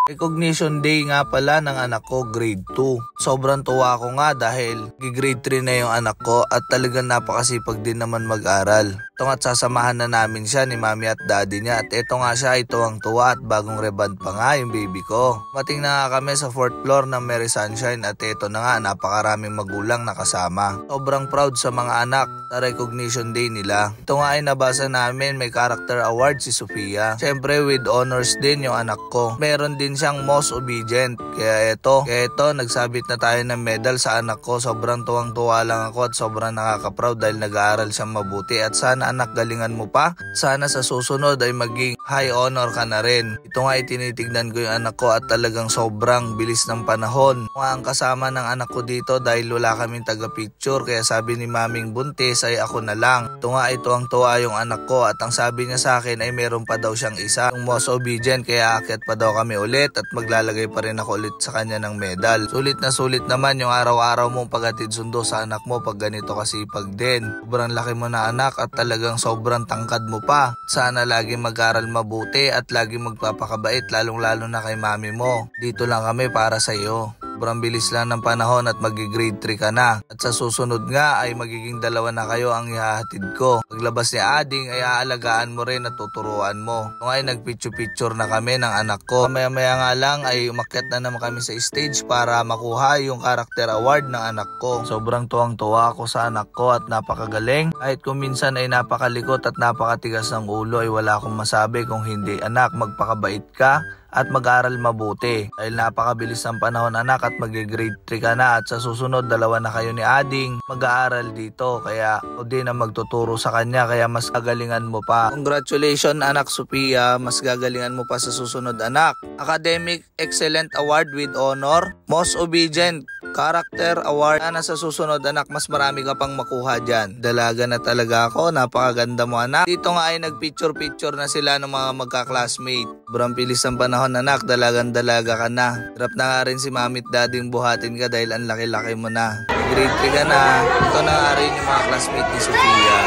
Recognition day nga pala ng anak ko, grade 2. Sobrang tuwa ko nga dahil grade 3 na yung anak ko at talagang napakasipag din naman mag-aral. Ito nga't sasamahan na namin siya ni mami at daddy niya at ito nga siya ay tuwang-tuwa at bagong reband pa nga yung baby ko. Mating na nga kami sa 4th floor ng Mary Sunshine at ito na nga napakaraming magulang nakasama. Sobrang proud sa mga anak sa recognition day nila. Ito nga ay nabasa namin may character award si Sofia. Siyempre with honors din yung anak ko. Meron din siyang most obedient. Kaya ito nagsabit na tayo ng medal sa anak ko. Sobrang tuwang-tuwa lang ako at sobrang nakaka-proud dahil nag-aaral siyang mabuti. At sana anak galingan mo pa. Sana sa susunod ay maging high honor ka na rin. Ito nga ay tinitignan ko yung anak ko at talagang sobrang bilis ng panahon. Nga ang kasama ng anak ko dito dahil wala kaming taga-picture. Kaya sabi ni maming buntis ay ako na lang. Ito nga ay tuwang-tuwa yung anak ko at ang sabi niya sa akin ay meron pa daw siyang isa. Yung most obedient kaya akit pa daw kami ulit at maglalagay pa rin ako ulit sa kanya ng medal. Sulit na sulit naman yung araw-araw mong paghatid sundo sa anak mo pag ganito kasipag din. Sobrang laki mo na anak at talagang sobrang tangkad mo pa. Sana laging mag-aral mabuti at laging magpapakabait lalong-lalo na kay mami mo. Dito lang kami para sa iyo. Sobrang bilis lang ng panahon at mag-grade 3 ka na. At sa susunod nga ay magiging 2 na kayo ang ihahatid ko. Paglabas ni Ading ay aalagaan mo rin at tuturuan mo. Nung ay nagpicture-picture na kami ng anak ko. Maya-maya nga lang ay umakyat na naman kami sa stage para makuha yung character award ng anak ko. Sobrang tuwang-tuwa ako sa anak ko at napakagaling. Kahit kung minsan ay napakalikot at napakatigas ng ulo ay wala akong masabi kung hindi. Anak, magpakabait ka at mag-aral mabuti. Dahil napakabilis ng panahon anak at mag-grade 3 ka na at sa susunod 2 na kayo ni Ading mag-aaral dito. Kaya o din na magtuturo sa kanya kaya mas gagalingan mo pa. Congratulations anak Sofia, mas gagalingan mo pa sa susunod anak. Academic Excellent Award with Honor, Most Obedient Character Award. Sana sa susunod anak mas marami ka pang makuha dyan. Dalaga na talaga ako, napakaganda mo anak. Dito nga ay nagpicture-picture na sila ng mga magka-classmate. Sobrang bilis ng panahon anak, dalagang-dalaga ka na. Hirap na nga rin si mami at dading buhatin ka dahil ang laki-laki mo na. Grade 3 ka na. Ito na nga rin yung mga classmate ni Sofia.